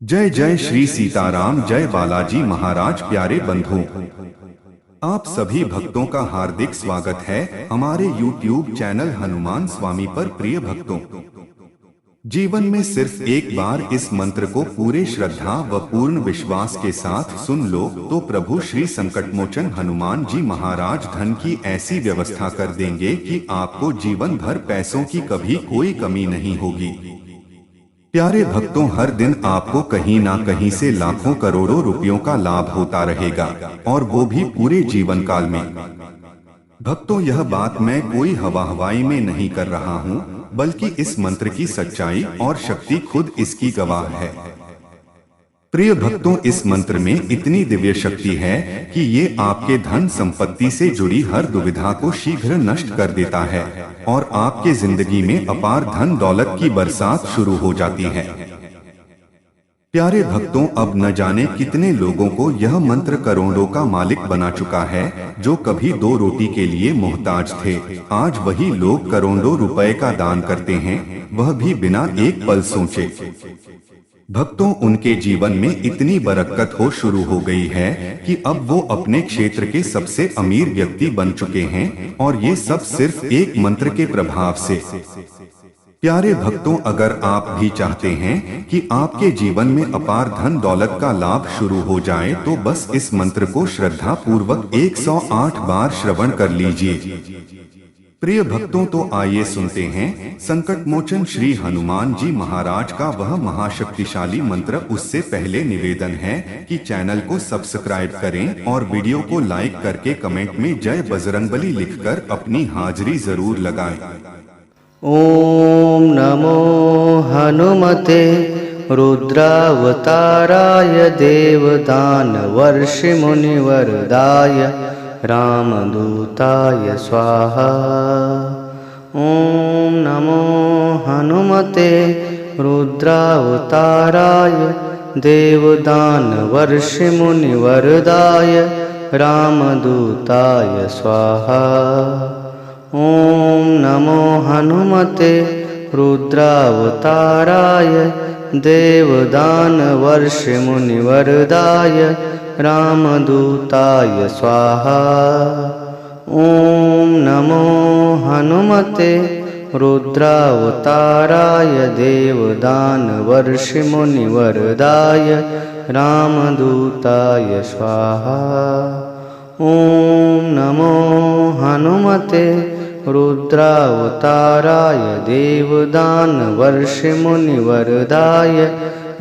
जय जय श्री सीताराम, जय बालाजी महाराज। प्यारे बंधु, आप सभी भक्तों का हार्दिक स्वागत है हमारे YouTube चैनल हनुमान स्वामी पर। प्रिय भक्तों, जीवन में सिर्फ एक बार इस मंत्र को पूरे श्रद्धा व पूर्ण विश्वास के साथ सुन लो तो प्रभु श्री संकटमोचन हनुमान जी महाराज धन की ऐसी व्यवस्था कर देंगे कि आपको जीवन भर पैसों की कभी कोई कमी नहीं होगी। प्यारे भक्तों, हर दिन आपको कहीं ना कहीं से लाखों करोड़ों रुपयों का लाभ होता रहेगा, और वो भी पूरे जीवन काल में। भक्तों, यह बात मैं कोई हवाई में नहीं कर रहा हूँ, बल्कि इस मंत्र की सच्चाई और शक्ति खुद इसकी गवाह है। प्रिय भक्तों, इस मंत्र में इतनी दिव्य शक्ति है कि ये आपके धन संपत्ति से जुड़ी हर दुविधा को शीघ्र नष्ट कर देता है और आपके जिंदगी में अपार धन दौलत की बरसात शुरू हो जाती है। प्यारे भक्तों, अब न जाने कितने लोगों को यह मंत्र करोड़ों का मालिक बना चुका है। जो कभी दो रोटी के लिए मोहताज थे, आज वही लोग करोड़ों रुपए का दान करते हैं, वह भी बिना एक पल सोचे। भक्तों, उनके जीवन में इतनी बरकत हो शुरू हो गई है कि अब वो अपने क्षेत्र के सबसे अमीर व्यक्ति बन चुके हैं, और ये सब सिर्फ एक मंत्र के प्रभाव से। प्यारे भक्तों, अगर आप भी चाहते हैं कि आपके जीवन में अपार धन दौलत का लाभ शुरू हो जाए, तो बस इस मंत्र को श्रद्धा पूर्वक 108 बार श्रवण कर लीजिए। प्रिय भक्तों, तो आइए सुनते हैं संकट मोचन श्री हनुमान जी महाराज का वह महाशक्तिशाली मंत्र। उससे पहले निवेदन है कि चैनल को सब्सक्राइब करें और वीडियो को लाइक करके कमेंट में जय बजरंगबली लिखकर अपनी हाजिरी जरूर लगाएं। ओम नमो हनुमते रुद्रावताराय देवदानवर्षि मुनिवरदाय रामदूताय स्वाहा। ओम नमो हनुमते रुद्रावताराय देवदानवर्षि मुनिवरदाय रामदूताय स्वाहा। ओम नमो हनुमते रुद्रावताराय देवदानवर्षि मुनिवरदाय रामदूताय स्वाहा। ओम नमो हनुमते रुद्रावताराय देवदानवर्षि मुनिवरदाय रामदूताय स्वाहा। ओम नमो हनुमते रुद्रावताराय देवदानवर्षि मुनिवरदाय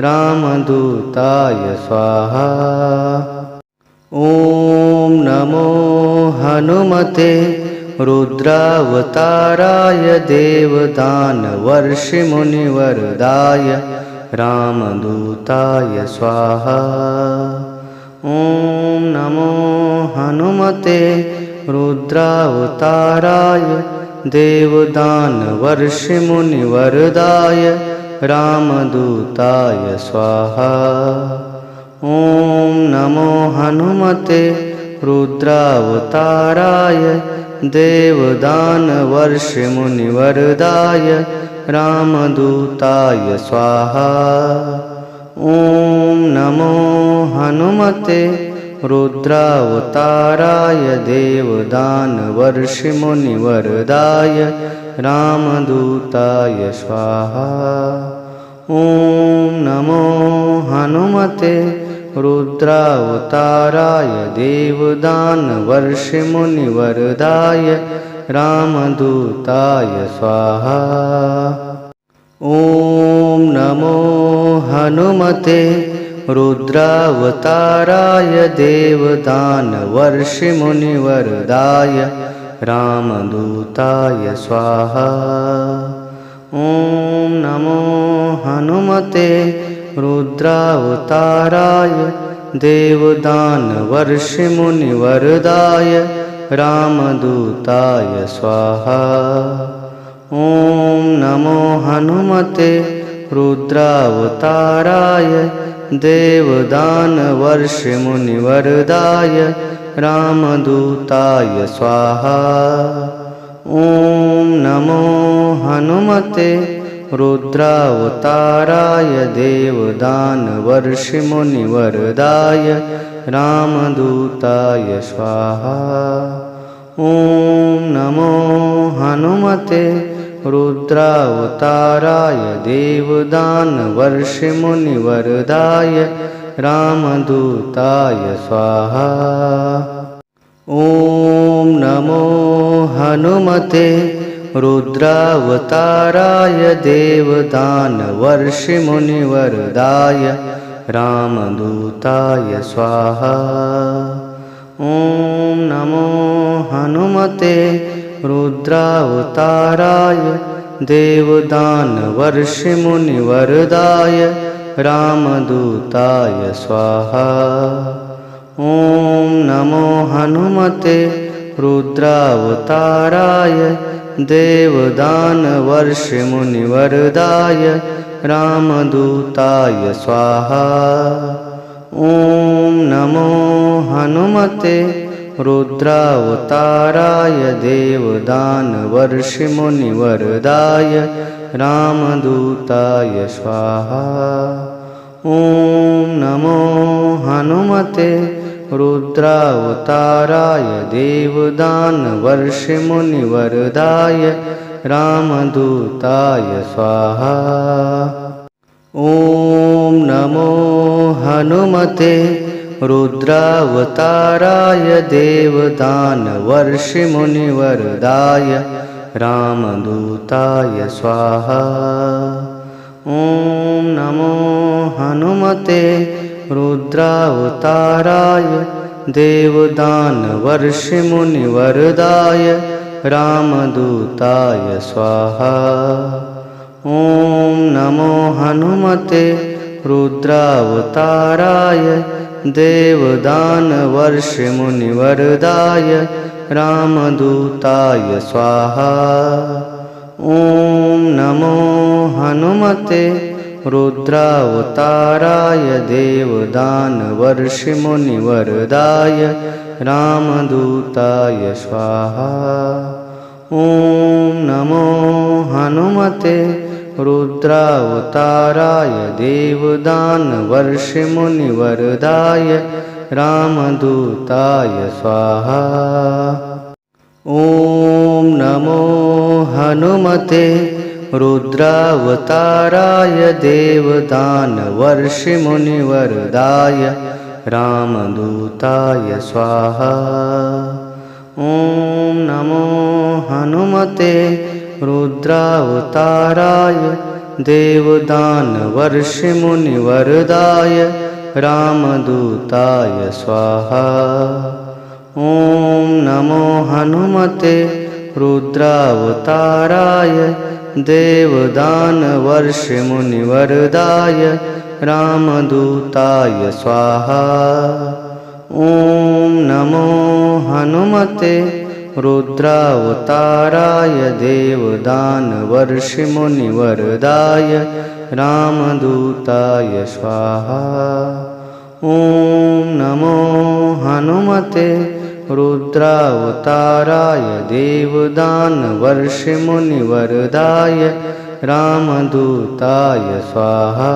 रामदूताय स्वाहा। ओम नमो हनुमते रुद्रावताराय देवदानवर्षि मुनिवरदाय रामदूताय स्वाहा। ओम नमो हनुमते रुद्रावताराय देवदानवर्षि मुनिवरदाय रामदूताय स्वाहा। ओम नमो हनुमते रुद्रावताराय देवदानवर्षि मुनिवरदाय रामदूताय स्वाहा। ओम नमो हनुमते रुद्रावताराय देवदानवर्षि मुनिवरदाय रामदूताय स्वाहा। ओम नमो हनुमते रुद्रावताराय देवदानवर्षि मुनिवरदाय रामदूताय स्वाहा। ओम नमो हनुमते रुद्रावताराय देवदानवर्षि मुनिवरदाय रामदूताय स्वाहा। ओम नमो हनुमते रुद्रावताराय देवदानवर्षि मुनिवरदाय रामदूताय स्वाहा। ओम नमो हनुमते रुद्रावताराय देवदानवर्षि मुनिवरदाय रामदूताय स्वाहा। ओम नमो हनुमते रुद्रावताराय देवदानवर्षिमुनिवरदाय रामदूताय स्वाहा। ॐ नमो हनुमते रुद्रावताराय देवदानवर्षिमुनिवरदाय रामदूताय स्वाहा। ॐ नमो हनुमते रुद्रावताराय देवदानवर्षिमुनिवरदाय रामदूताय स्वाहा। ॐ नमो हनुमते रुद्रावताराय देवदानवर्षिमुनिवरदाय रामदूताय स्वाहा। ॐ नमो हनुमते रुद्रावताराय देवदानवर्षिमुनिवरदाय रामदूताय स्वाहा। ॐ नमो हनुमते रुद्रावताराय देवदानवर्षिमुनिवरदाय रामदूताय स्वाहा। ॐ नमो हनुमते रुद्रावताराय देवदानवर्षिमुनिवरदाय रामदूताय स्वाहा। ॐ नमो हनुमते रुद्रावताराय देवदानवर्षिमुनिवरदाय रामदूताय स्वाहा। ॐ नमो हनुमते रुद्रावताराय देवदानवर्षिमुनिवरदाय रामदूताय स्वाहा। ॐ नमो हनुमते रुद्रावताराय देवदानवर्षिमुनिवरदाय रामदूताय स्वाहा। ॐ नमो हनुमते रुद्रावताराय देवदानवर्षिमुनिवरदाय रामदूताय स्वाहा। ॐ नमो हनुमते रुद्रावताराय देवदानवर्षिमुनिवरदाय रामदूताय स्वाहा। ॐ नमो हनुमते रुद्रावताराय देवदानवर्षिमुनिवरदाय रामदूताय स्वाहा। ॐ नमो हनुमते रुद्रावताराय देवदानवर्षिमुनिवरदाय रामदूताय स्वाहा। ॐ नमो हनुमते रुद्रावताराय देवदानवर्षिमुनिवरदाय रामदूताय स्वाहा। ॐ नमो हनुमते रुद्रावताराय देवदानवर्षिमुनिवरदाय रामदूताय स्वाहा। ॐ नमो हनुमते रुद्रावताराय देवदानवर्षिमुनिवरदाय रामदूताय स्वाहा।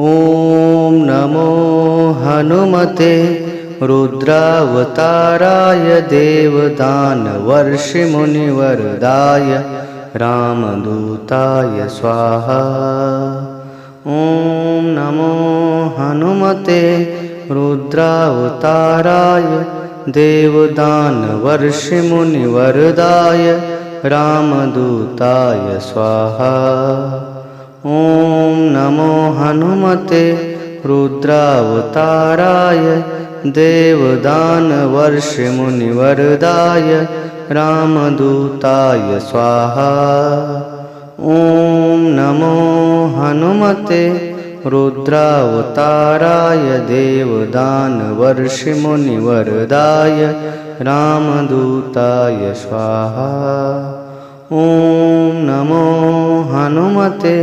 ॐ नमो हनुमते रुद्रावताराय देवदानवर्षिमुनिवरदाय रामदूताय स्वाहा। ॐ नमो हनुमते रुद्रावताराय देवदानवर्षिमुनिवरदाय रामदूताय स्वाहा। ॐ नमो हनुमते रुद्रावताराय देवदानवर्षिमुनिवरदाय रामदूताय स्वाहा। ॐ नमो हनुमते रुद्रावताराय देवदानवर्षिमुनिवरदाय रामदूताय स्वाहा। ॐ नमो हनुमते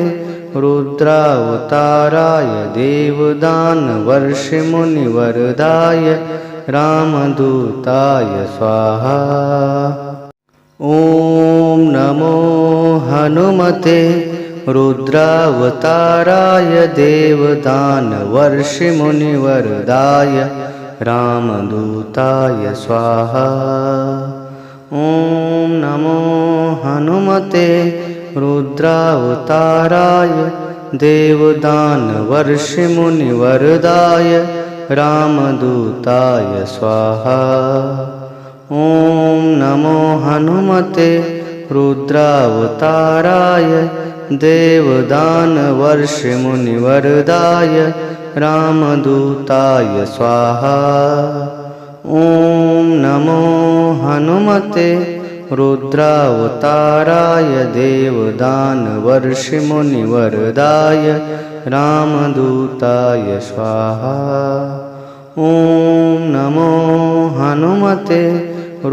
रुद्रावताराय देवदानवर्षिमुनिवरदाय रामदूताय स्वाहा। ॐ ॐ नमो हनुमते रुद्रावताराय देवदानवर्षिमुनिवरदाय रामदूताय स्वाहा। ॐ नमो हनुमते रुद्रावताराय देवदानवर्षिमुनिवरदाय रामदूताय स्वाहा। ॐ नमो हनुमते रुद्रावताराय देवदानवर्षिमुनिवरदाय रामदूताय स्वाहा। ॐ नमो हनुमते रुद्रावताराय देवदानवर्षिमुनिवरदाय रामदूताय स्वाहा। ॐ नमो हनुमते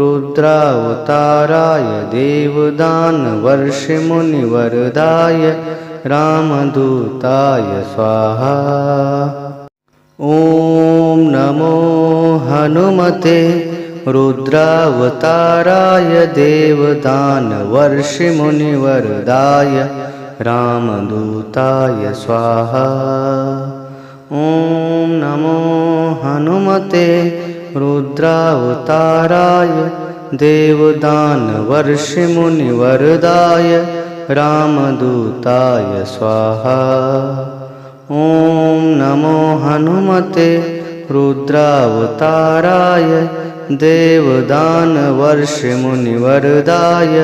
रुद्रावताराय देवदानवर्षिमुनिवरदाय रामदूताय स्वाहा। ॐ नमो हनुमते रुद्रावताराय देवदानवर्षिमुनिवरदाय रामदूताय स्वाहा। ॐ नमो हनुमते रुद्रावताराय देवदानवर्षिमुनिवरदाय रामदूताय स्वाहा। ॐ नमो हनुमते रुद्रावताराय देवदानवर्षिमुनिवरदाय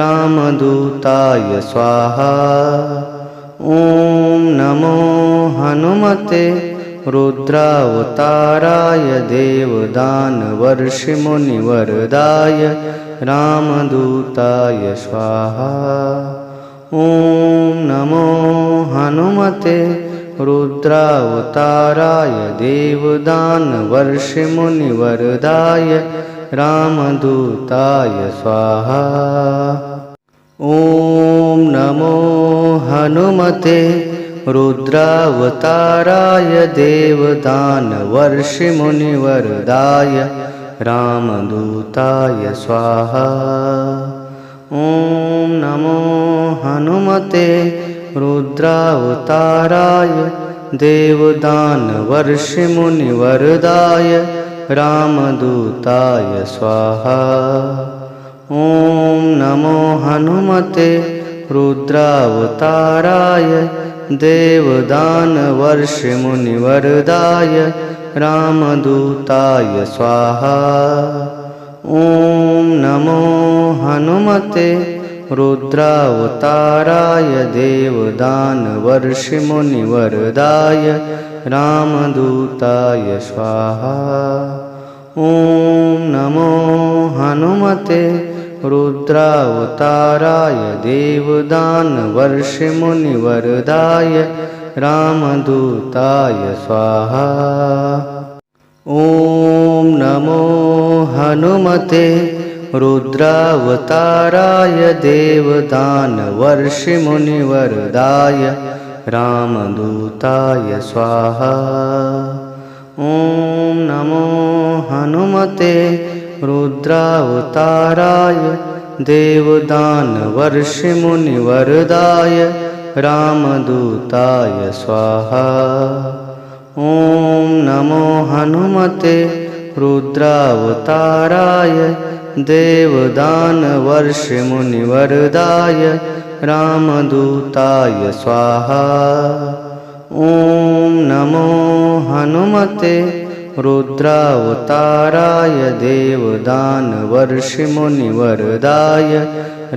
रामदूताय स्वाहा। ॐ नमो हनुमते रुद्रावताराय देवदानवर्षिमुनिवरदाय रामदूताय स्वाहा। ॐ नमो हनुमते रुद्रावताराय देवदानवर्षिमुनिवरदाय रामदूताय स्वाहा। ॐ नमो हनुमते रुद्रावताराय देवदानवर्षिमुनिवरदाय रामदूताय स्वाहा। ॐ नमो हनुमते रुद्रावताराय देवदानवर्षिमुनिवरदाय रामदूताय स्वाहा। ॐ नमो हनुमते रुद्रावताराय देवदानवर्षिमुनिवरदाय रामदूताय स्वाहा। ॐ नमो हनुमते रुद्रावताराय देवदानवर्षिमुनिवरदाय रामदूताय स्वाहा। ॐ नमो हनुमते रुद्रावताराय देवदानवर्षिमुनिवरदाय रामदूताय स्वाहा। ॐ नमो हनुमते रुद्रावताराय देवदानवर्षिमुनिवरदाय रामदूताय स्वाहा। ॐ नमो हनुमते रुद्रावताराय देवदानवर्षिमुनिवरदाय रामदूताय स्वाहा। ॐ नमो हनुमते रुद्रावताराय देवदानवर्षिमुनिवरदाय रामदूताय स्वाहा। ॐ नमो हनुमते रुद्रावताराय देवदानवर्षिमुनिवरदाय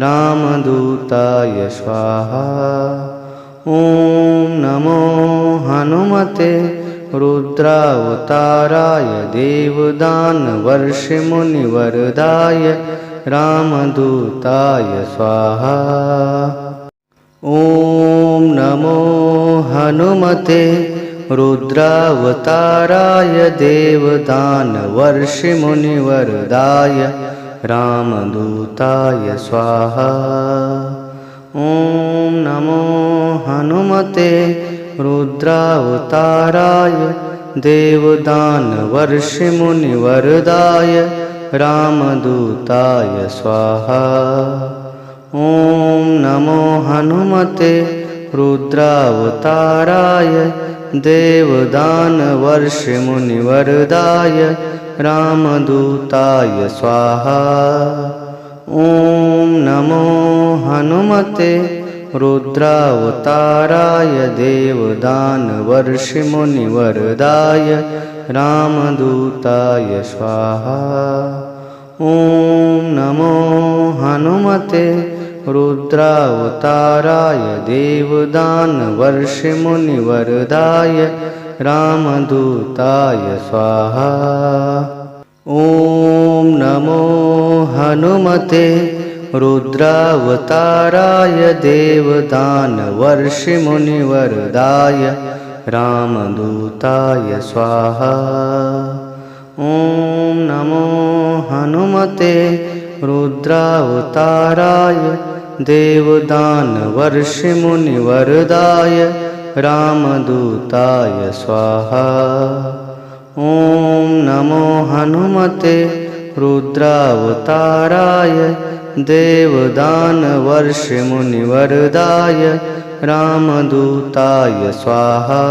रामदूताय स्वाहा। ॐ नमो हनुमते रुद्रावताराय देवदानवर्षिमुनिवरदाय रामदूताय स्वाहा। ॐ नमो हनुमते रुद्रावताराय देवदानवर्षिमुनिवरदाय रामदूताय स्वाहा। ॐ नमो हनुमते रुद्रावताराय देवदानवर्षिमुनिवरदाय रामदूताय स्वाहा। ॐ नमो हनुमते रुद्रावताराय देवदानवर्षिमुनिवरदाय रामदूताय स्वाहा। ॐ नमो हनुमते रुद्रावताराय देवदानवर्षिमुनिवरदाय रामदूताय स्वाहा। ॐ नमो हनुमते रुद्रावताराय देवदानवर्षिमुनिवरदाय रामदूताय स्वाहा। ॐ नमो हनुमते रुद्रावताराय देवदानवर्षिमुनिवरदाय रामदूताय स्वाहा। ॐ नमो हनुमते रुद्रावताराय देवदानवर्षिमुनिवरदाय रामदूताय स्वाहा। ॐ नमो हनुमते रुद्रावताराय देवदानवर्षिमुनिवरदाय रामदूताय स्वाहा।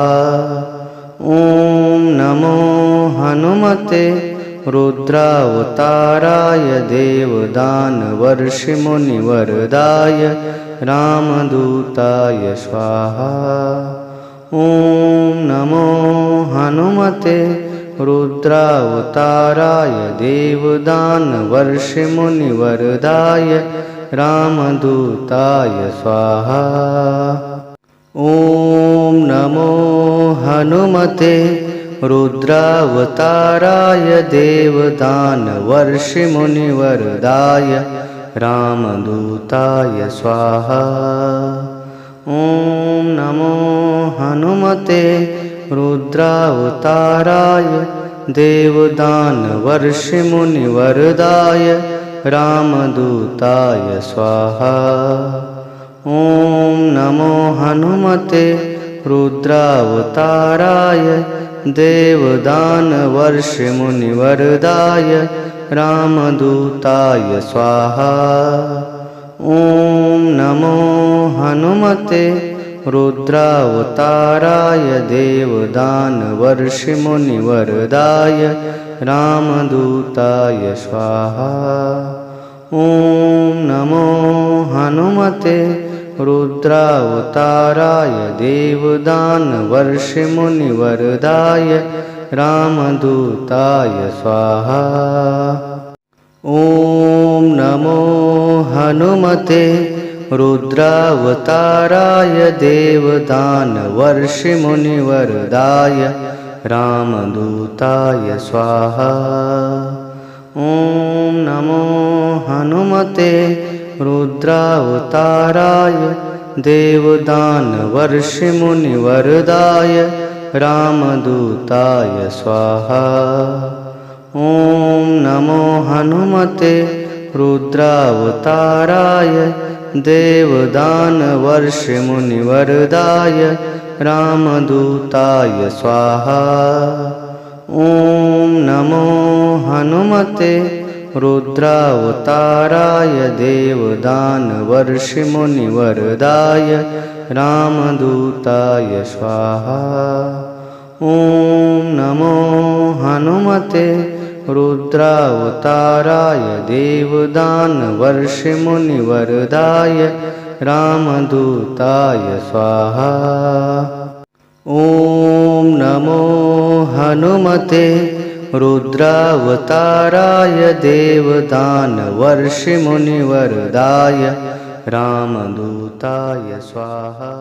ॐ नमो हनुमते रुद्रावताराय देवदानवर्षिमुनिवरदाय रामदूताय स्वाहा। ॐ नमो हनुमते रुद्रावताराय देवदानवर्षिमुनिवरदाय रामदूताय स्वाहा। ॐ नमो हनुमते रुद्रावताराय देवदानवर्षिमुनिवरदाय रामदूताय स्वाहा। ॐ नमो हनुमते रुद्रावताराय देवदानवर्षिमुनिवरदाय रामदूताय स्वाहा। ॐ नमो हनुमते रुद्रावताराय देवदानवर्षिमुनिवरदाय रामदूताय स्वाहा। ॐ नमो हनुमते रुद्रावताराय देवदानवर्षिमुनिवरदाय रामदूताय स्वाहा। ॐ नमो हनुमते रुद्रावताराय देवदानवर्षिमुनिवरदाय रामदूताय स्वाहा। ॐ नमो हनुमते रुद्रावताराय देवदानवर्षिमुनिवरदाय रामदूताय स्वाहा। ॐ नमो हनुमते रुद्रावताराय देवदानवर्षिमुनिवरदाय रामदूताय स्वाहा। ॐ नमो हनुमते रुद्रावताराय देवदानवर्षिमुनिवरदाय रामदूताय स्वाहा। ॐ नमो हनुमते रुद्रावताराय देवदानवर्षिमुनिवरदाय रामदूताय स्वाहा। ॐ नमो हनुमते रुद्रावताराय देवदानवर्षिमुनिवरदाय रामदूताय स्वाहा। ॐ नमो हनुमते रुद्रावताराय देवदानवर्षिमुनिवरदाय रामदूताय स्वाहा।